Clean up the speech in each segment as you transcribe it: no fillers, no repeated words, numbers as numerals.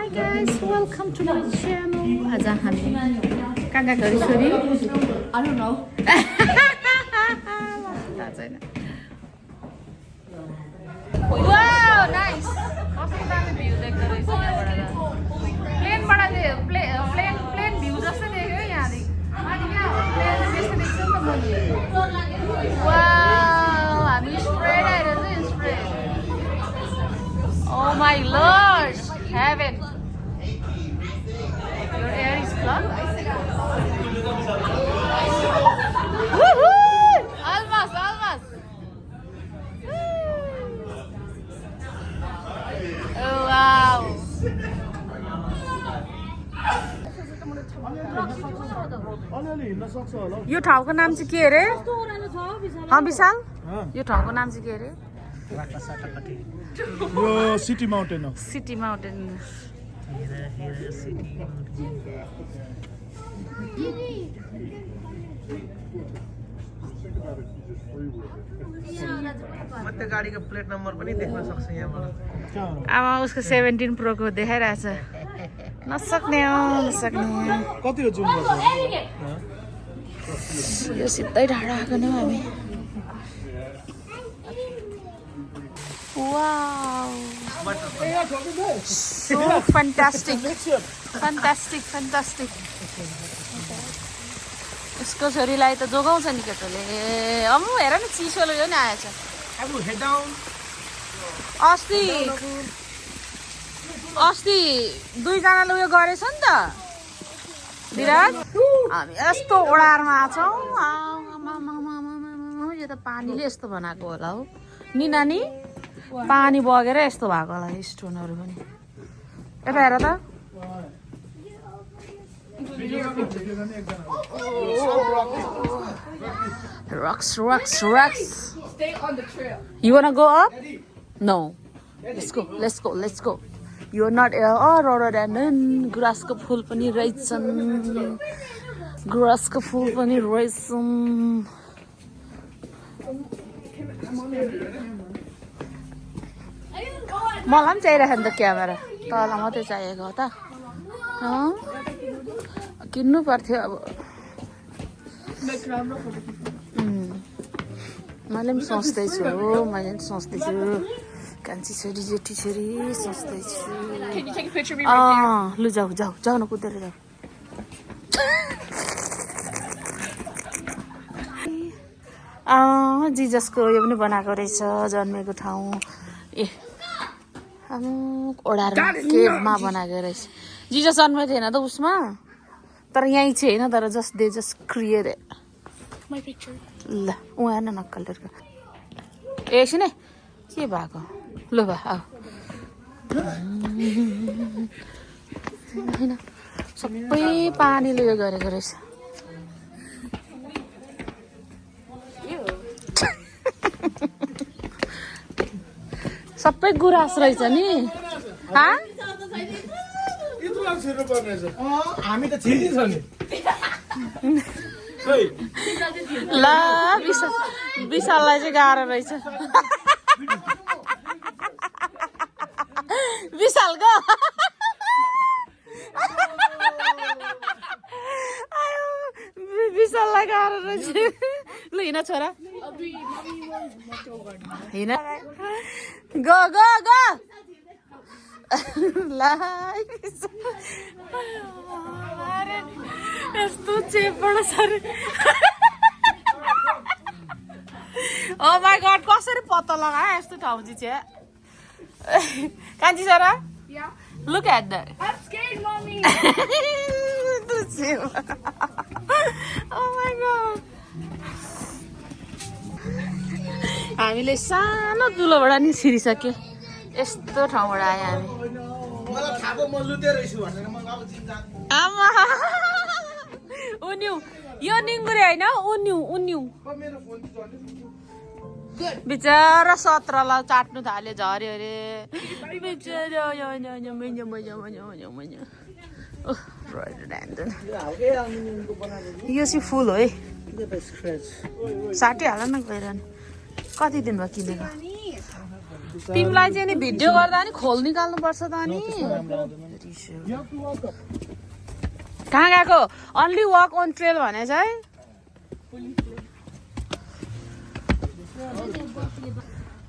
Hi guys, welcome to my channel. आज हामी कहाँ गएको छोरी? I don't know. थाहा छैन. Wow, nice. कस्तो दामी भ्यू देख्दो रहेछ यहाँबाट. प्लेन भ्यू जस्तै देख्यो यहाँदेखि. अनि यहाँ प्लेन त्यस्तै देख्छ नि त मैले. Wow, हामी स्प्रेड आइरहेछ spread. Oh my Lord, heaven. Your air is clogged. Woohoo! Almost. Oh wow. यो ठाउँको नाम चाहिँ के अरे? विशाल? यो ठाउँको नाम चाहिँ के अरे? यो सिटी माउन्टेन हो. City mountain. त्यो गाडीको प्लेट नम्बर पनि देख्न सक्छ यहाँबाट. अब उसको 17 प्रो को देखाइरहेछ. नसक्ने. कति हो जुम गर्छ? यो सिधै ढाडा आएको नि हामी. Wow. So fantastic. यसको छोरीलाई त जोगाउँछ नि केटोले. अम्म हेर न चिसोले यो नि आएछ. अस्ति दुईजनाले उयो गरेछ नि त विराट. हामी यस्तो ओडारमा छौँ. यो त पानीले यस्तो बनाएको होला हो नि नानी. पानी बगेर यस्तो भएको होला स्टोनहरू पनि. यता हेर त. Rocks. Stay on the trail. You wanna go up? No. Let's go. You're not rhododendron. Grassko फुल पनि रहेछन्. मलाई पनि चाहिरहेको नि त क्यामेरा. तँलाई मात्रै चाहिएको हो त. किन्नु पर्थ्यो अब. मैले पनि सोच्दैछु. कान्छी छोरी जेठी छोरी सोच्दैछु. Can you take a picture of me right there? लु जाऊ न कुदेर जाऊ. जिजसको यो पनि बनाएको रहेछ जन्मेको ठाउँ. ए ओडारमा केभमा बनाएको रहेछ. जिजस जन्मेको थिएन त उसमा. तर यहीँ चाहिँ होइन. तर they just create it. My picture. ल उहाँ न नक्कलहरूको. एकछिन है के भएको. ल भा होइन सबै पानीले उयो गरेको रहेछ. सबै गुराँस रहेछ नि. हामी त छिर्ने छ नि. ल विशाललाई चाहिँ गाह्रो रहेछ. विशाल गो. विशाललाई गाह्रो रहेछ. ल हिँड छोरा हिँड. गो ल यस्तो चेपबाट सरी. ओ माई गड कसरी पत्ता लगायो यस्तो ठाउँ चाहिँ. कान्छी छोरा. Yeah. Look at that. I'm scared, mommy. Oh my god. हामीले सानो दुलोबाट नि छिरिसक्यो. यस्तो ठाउँबाट आयो हामी. मलाई थाहा भयो म लुते रहेछु भनेर म अब चिन्ता. आमा उन्यु यो निङ्गुरे होइन उन्यु. मेरो फोन बिचरा 17लाई चाट्नु थाल्यो झर्यो अरे. बिचरा यो चाहिँ फुल हो है. साटिहाल न गएर. कति दिन भयो किनेको? तिमीलाई चाहिँ नि भिडियो गर्दा नि खोल निकाल्नु पर्छ त अनि कहाँ गएको अन्ली वक अन ट्रेल भने चाहिँ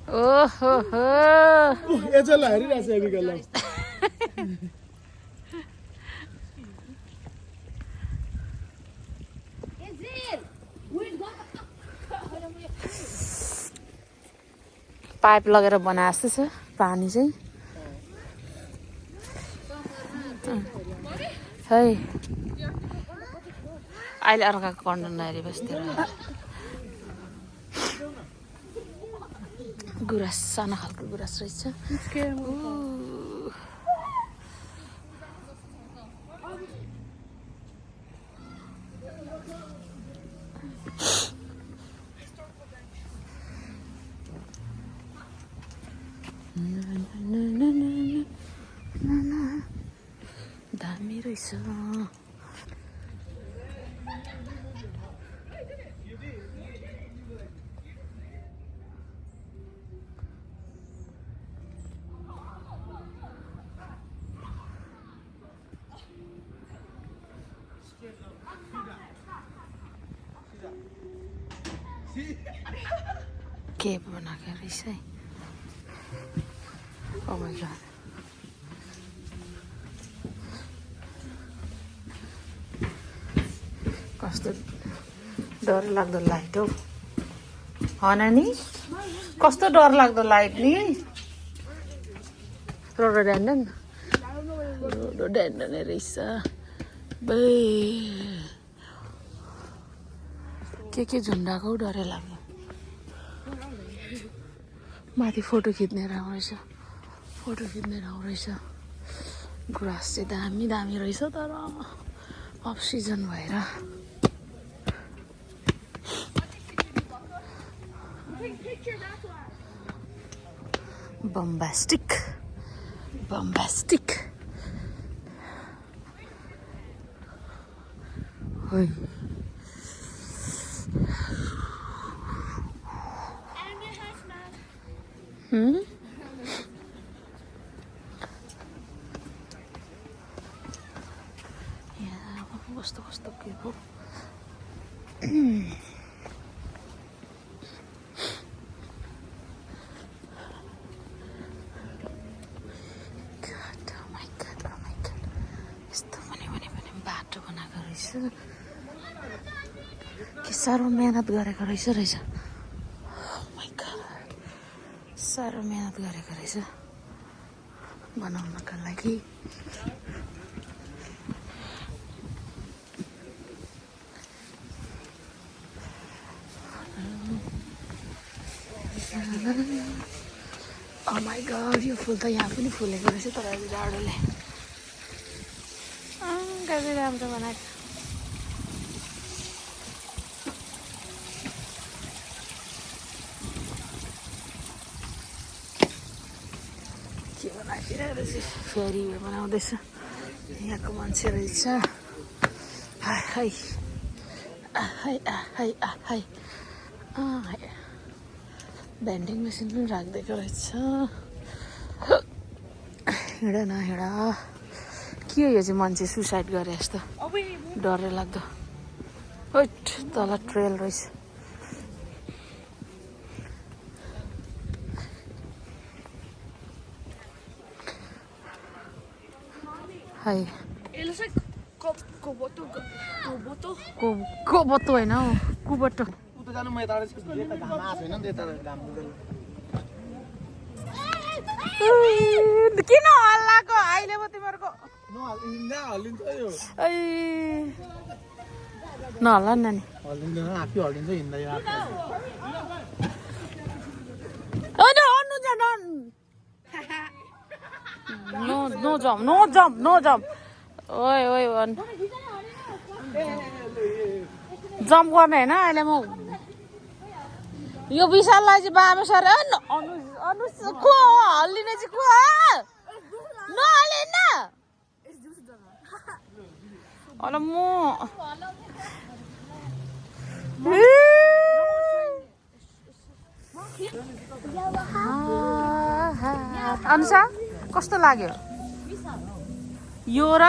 ओहो हो एजललाई हेरिरहेको छ एबिगेललाई पाइप लगेर बनाए जस्तो छ पानी चाहिँ है अहिले अर्काको कन्टेनर बस्तिर गुराँस सानो खालको गुराँस रहेछ दामी रहेछ केप बनाएको रहेछ है Oh my god. कस्तो डर लाग्दो लाइट हो नानी कस्तो डर लाग्दो लाइट नि रोडोडेन्ड्रन रोडोडेन्ड्रन रहेछ के झुन्डाको डरै लाग्यो माथि फोटो खिच्ने ठाउँ रहेछ ग्रास चाहिँ दामी दामी रहेछ तर अफ सिजन भएर बम्बास्टिक Oi. Kस्तो के हो यस्तो भने बाटो बनाएको रहेछ के साह्रो मेहनत गरेको रहेछ साह्रो मेहनत गरेको रहेछ बनाउनका लागि Oh my god, यो फुल त यहाँ पनि फुलेको रहेछ तर अहिले जाडोले कति राम्रो बनाएको के बनाइदिरहेको रहेछ फेरि बनाउँदैछ यहाँको मान्छे रहेछ भेन्डिङ मेसिन पनि राखिदिएको रहेछ हिँड न हिँड के हो यो चाहिँ मान्छे सुसाइड गरे जस्तो डरै लाग्दो ओट तल ट्रेल रहेछ हाय कोबोतो होइन हौ कुबोटो जानु म यता घाम आएको छैन नि त घाम किन हल्लाको अहिले म तिमीहरूको हल्लिन्छ यो नहल्ला नि नानी हल्लिँदैन आफै हल्लिन्छ हिँड्दै No jump. ओइ जम्प गर्ने होइन अहिले म यो विशाललाई चाहिँ बामे सर को हल्लिने चाहिँ को नहल्लिन होला म अनुसा कस्तो लाग्यो यो र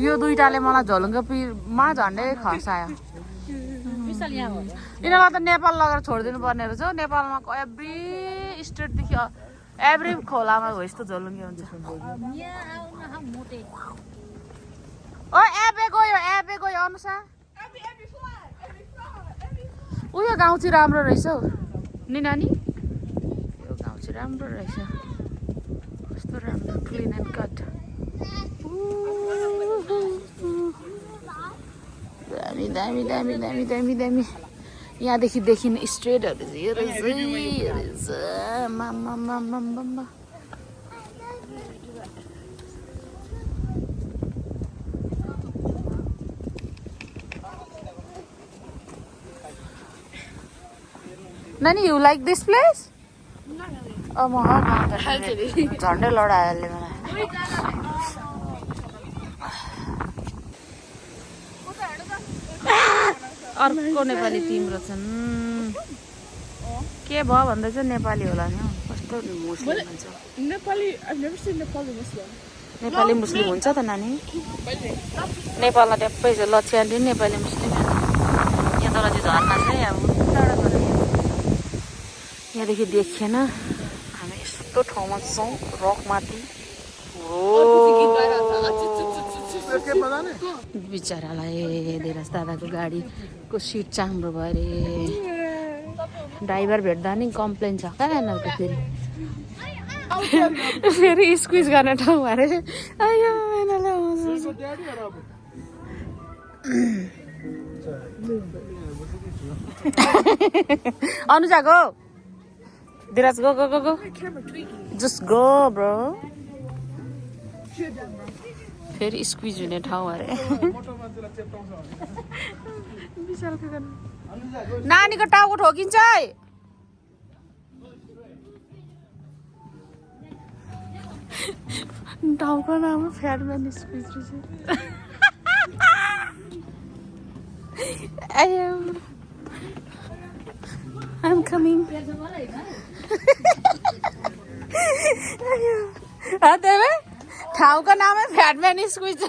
यो दुईटाले मलाई झोलुङ्गेमा झन्डै खर्सायो यिनीहरूलाई त नेपाल लगेर छोडिदिनु पर्ने रहेछ नेपालमा एभ्री स्टेटदेखि एभ्री खोलामा हो यस्तो झोलुङ्गे हुन्छ ओ एबे गयो अनुसा उयो गाउँ चाहिँ राम्रो रहेछ हौ नि नानी यो गाउँ चाहिँ राम्रो रहेछ कस्तो राम्रो क्लिन एन्ड कट दामी दामी दामी दामी दामी दामी यहाँदेखि देखिने स्ट्रेटहरू चाहिँ यो रहेछ मामा Nani, you like this place? Oh, झन्डै लडायो मलाई अर्को नेपाली तिम्रो छन् के भयो भन्दै चाहिँ नेपाली होला नि हौ कस्तो मुस्लिम हुन्छ Nepali, I've never seen Nepali Muslim. Nepali मुस्लिम हुन्छ त नानी नेपालमा ट्याप्पै छ लछ्यान्डी नेपाली मुस्लिम यहाँ तल चाहिँ झर्ना छ है अब टाढा गएर यहाँदेखि देखिएन हामी यस्तो ठाउँमा छौँ रकमाथि बिचरालाई धेरज दादाको गाडीको सिट चाम्रो भयो अरे ड्राइभर भेट्दा नि कम्प्लेन छ क्या यिनीहरूको फेरि स्क्विज गर्ने ठाउँ अरे आयो Anuja go Dhiraz, go. Just go, bro. फेरि स्क्विज हुने ठाउँ अरे नानीको टाउको ठोकिन्छ है टाउको नाम फ्याटम्यान स्क्विज I'm coming. देवे ठाउँको नामै फ्याटम्यान स्क्विज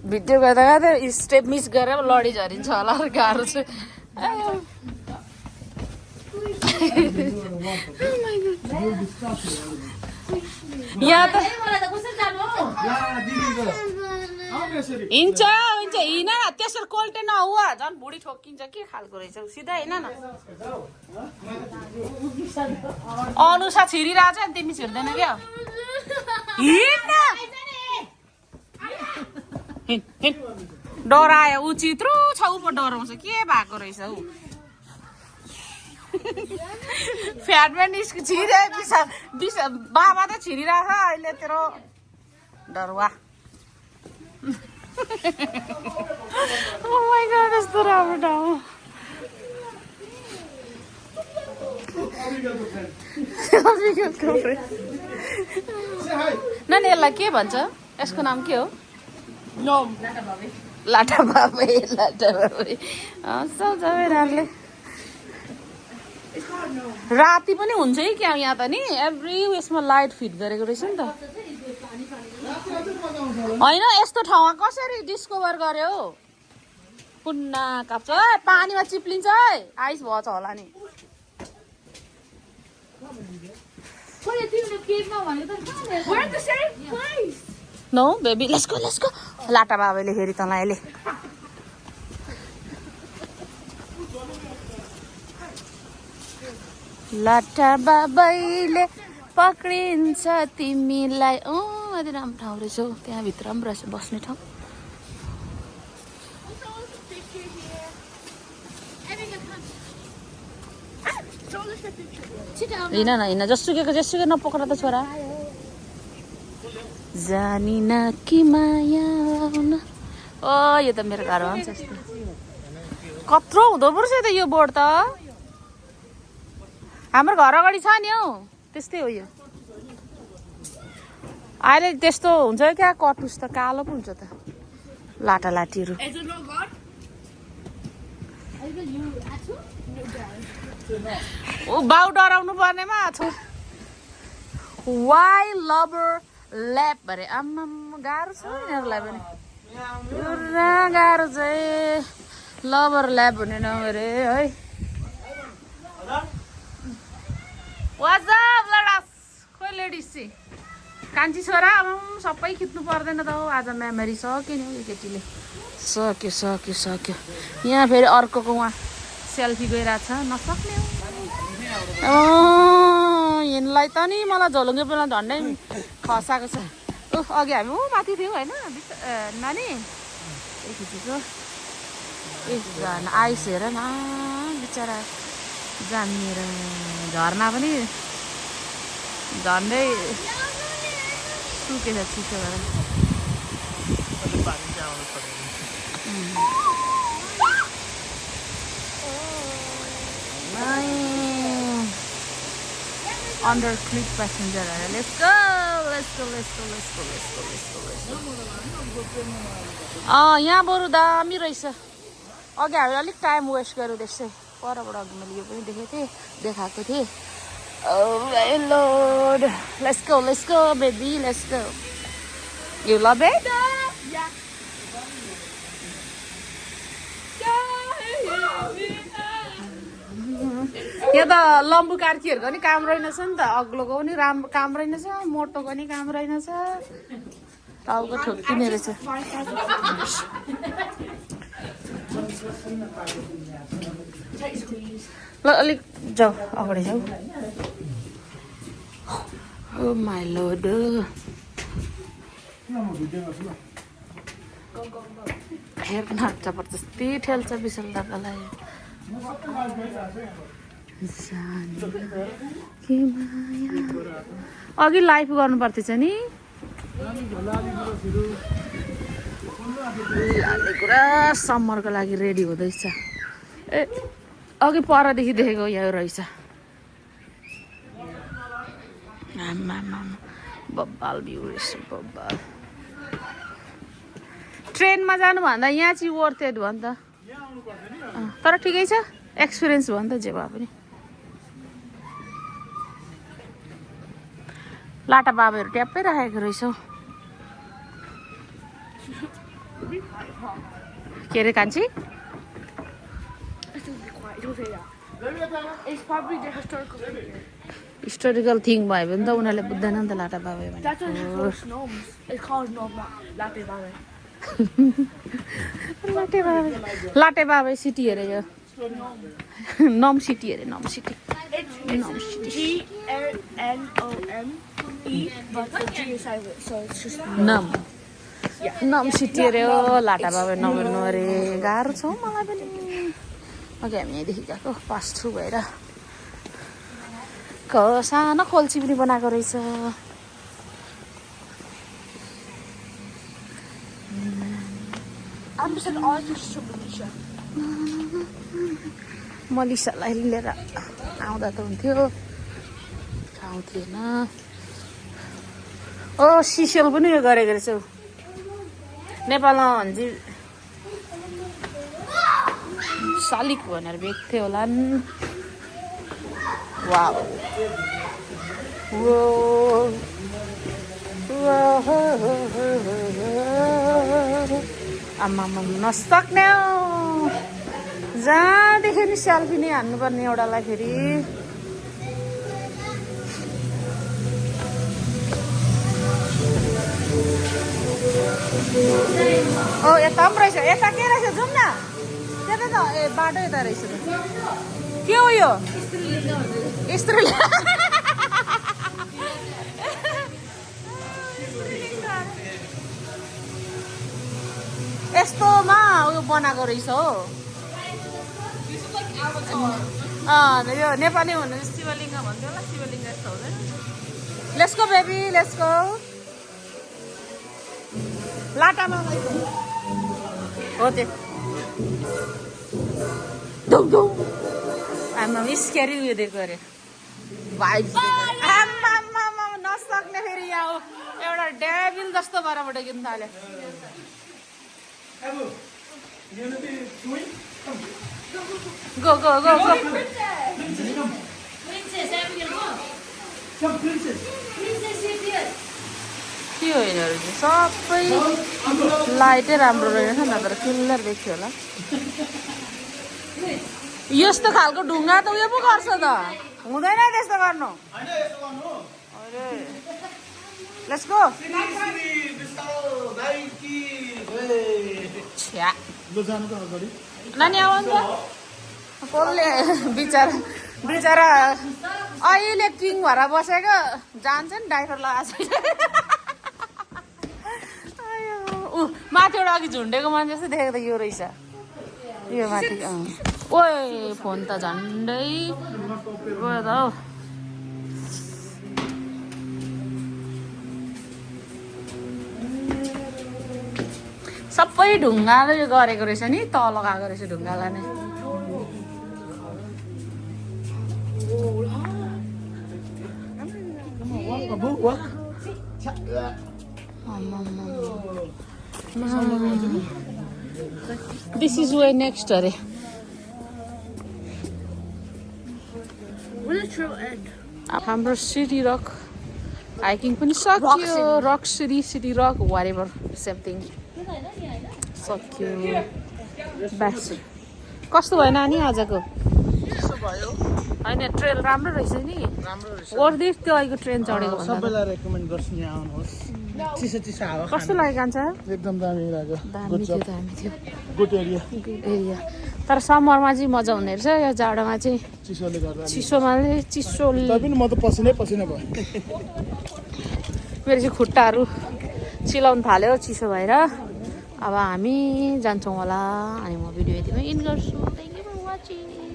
भिडियो गर्दा गर्दा स्टेप मिस गरेर लडी झरिन्छ होला गाह्रो छ यहाँ त हिँड्छ हिँड त्यसरी कोल्टे नहुआ झन् बुढी ठोकिन्छ के खालको रहेछ सिधा हिँड न अनुसा छिरिरहेछ नि तिमी छिर्दैन क्या हिँड डरायो ऊ चित्रो छ ऊ पो डराउँछ के भएको रहेछ ऊ फ्याटम्यान छिरे बाबा त छिरिरहेछ अहिले तेरो डरुवा Oh my god, यस्तो राम्रो ठाउँ नानी यसलाई के भन्छ यसको नाम के हो लाटा बाबै सबैजनाले राति पनि हुन्छ है क्या यहाँ त नि एभ्री उयसमा लाइट फिट गरेको रहेछ नि त होइन यस्तो ठाउँमा कसरी डिस्कभर गर्यो पुन्ना काप्छ पानीमा चिप्लिन्छ है आइस भएछ होला नि नो बेबी लेट्स गो लाटा बाबाले फेरि तँलाई अहिले लाटा बाबाले पक्रिन्छ तिमीलाई अझै राम्रो ठाउँ रहेछ हौ त्यहाँभित्र पनि रहेछ बस्ने ठाउँ हिँड जसुकै नपक्रा त छोरा जानिन कि माया यो त मेरो घर हुन्छ यस्तो कत्रो हुँदो रहेछ त यो बोर्ड त हाम्रो घर अगाडि छ नि हौ त्यस्तै हो यो अहिले त्यस्तो हुन्छ क्या कटुस त कालो पो हुन्छ त लाटा लाटीहरू ओ बाउ डराउनु पर्नेमा छु वाइ लभर ल्याब अरे आम्मा गाह्रो छ यिनीहरूलाई पनि पुरा गाह्रो चाहिँ लभर ल्याब भन्ने नाउँ अरे है वाजब लडास खोइ लेडिज चाहिँ कान्छी छोरा अब सबै खिच्नु पर्दैन त हौ आज मेमोरी सक्यो नि हौ यो केटीले सक्यो सक्यो सक्यो यहाँ फेरि अर्कोको उहाँ सेल्फी गइरहेको छ नसक्ने हो यिनलाई त नि मलाई झोलुङ्गे बेला झन्डै खसाएको छ अघि हामी माथि थियौँ होइन नानी खिचेको ए झन् आइस हेर न बिचरा जामिएर झर्ना पनि झन्डै सुकेछ छिटो भएर Under clip passenger. Let's go. यहाँ बरु दामी रहेछ अघि हामी अलिक टाइम वेस्ट गर्यो त्यसै परबाट अघि मैले यो पनि देखेको थिएँ देखाएको थिएँ Lord. Let's go baby, let's go. You love it? Yeah. यहाँ त लम्बु कार्कीहरूको पनि काम रहेनछ नि त अग्लोको पनि राम्रो काम रहेनछ मोटोको पनि काम रहेनछ टाउको ठोक्किने रहेछ ल अलिक जाऊ अगाडि जाऊ ओ माई लर्ड हेर्न जबरजस्ती ठेल्छ विशाल दादालाई अघि लाइभ गर्नु पर्थेछ नि पुरा समरको लागि रेडी हुँदैछ ए अघि परदेखि देखेको यहाँ रहेछ बब्बाल भ्यू रहेछ बब्बाल ट्रेनमा जानुभन्दा यहाँ चाहिँ वर्थ इट भयो नि त तर ठिकै छ एक्सपिरियन्स भयो नि त जे भए पनि लाटा बाबाहरू ट्याप्पै राखेको रहेछौ के अरे कान्छी हिस्टोरिकल थिङ भयो भने त उनीहरूले बुझ्दैन नि त लाटा बाबा लाटे बाबा सिटी अरे यो नम सिटी अरे नम सिटी नम नम सिटी अरे हो लाटा बाबा नबोल्नु अरे गाह्रो छ मलाई पनि अघि हामी यहीँदेखि गएको पास थ्रु भएर सानो खोल्ची पनि बनाएको रहेछ मलिसालाई लिएर आउँदा त हुन्थ्यो ठाउँ थिएन ओ सिसेल पनि उयो गरेको रहेछौ नेपालमा भन्छ शालिक भनेर बेच्थ्यो होला वाउ आम्मा नसक्ने जहाँदेखि नि सेल्फी नै हान्नुपर्ने एउटालाई फेरि ओ यता पनि रहेछ यता के रहेछ जाउँ न त्यता त ए बाटो यता रहेछ त के हो यो स्त्रीलिङ्ग यस्तोमा उयो बनाएको रहेछ हो यो नेपाली भन्नु शिवलिङ्ग भन्थ्यो होला शिवलिङ्ग यस्तो हुँदैन let's go baby let's go लाटामा हो त्यो आमा स्क्यारी उयो दिएको अरे भाइब आमा नसक्ने फेरि यहाँ एउटा डेभिल जस्तो भरबाट किन्नु थाल्यो गो गो गो गो के हो यिनीहरू चाहिँ सबै लाइटै राम्रो रहेछ नत्र क्लियर देख्थ्यो होला यस्तो खालको ढुङ्गा त उयो पो गर्छ त हुँदैन त्यस्तो गर्नु लेट्स गो छ्या नानी आउनु त कसले बिचरा बिचरा अहिले किङ भएर बसेको जान्छ नि डाइपर लगाएको ऊ माथिबाट अघि झुन्डेको मान्छे जस्तो देखेको त यो रहेछ यो माथि ओए फोन त झन्डै गयो त हौ सबै ढुङ्गाले गरेको रहेछ नि तल गएको रहेछ ढुङ्गालाई नै दिस इज वे नेक्स्ट अरे हाम्रो सिटी रक हाइकिङ पनि सक्यो rock city rock whatever same thing सक्यो ब्यास कस्तो भयो नानी आजको होइन ट्रेल राम्रो रहेछ नि वर्दी त्यो अहिलेको ट्रेन चढेको सबैलाई रेकमेन्ड गर्छु यहाँ आउनुहोस् चिसो चिसो हावा कस्तो लाग्यो कान्छ एकदम दामी लाग्यो दामी थियो गुड एरिया एरिया तर समरमा चाहिँ मजा हुने रहेछ यो जाडोमा चाहिँ चिसोले गर्दा चिसोले पनि म त पसिनै भयो मेरो चाहिँ खुट्टाहरू चिलाउनु थाल्यो चिसो भएर अब हामी जान्छौँ होला अनि म भिडियो यतिमै इन गर्छु थ्याङ्क यू फर वाचिङ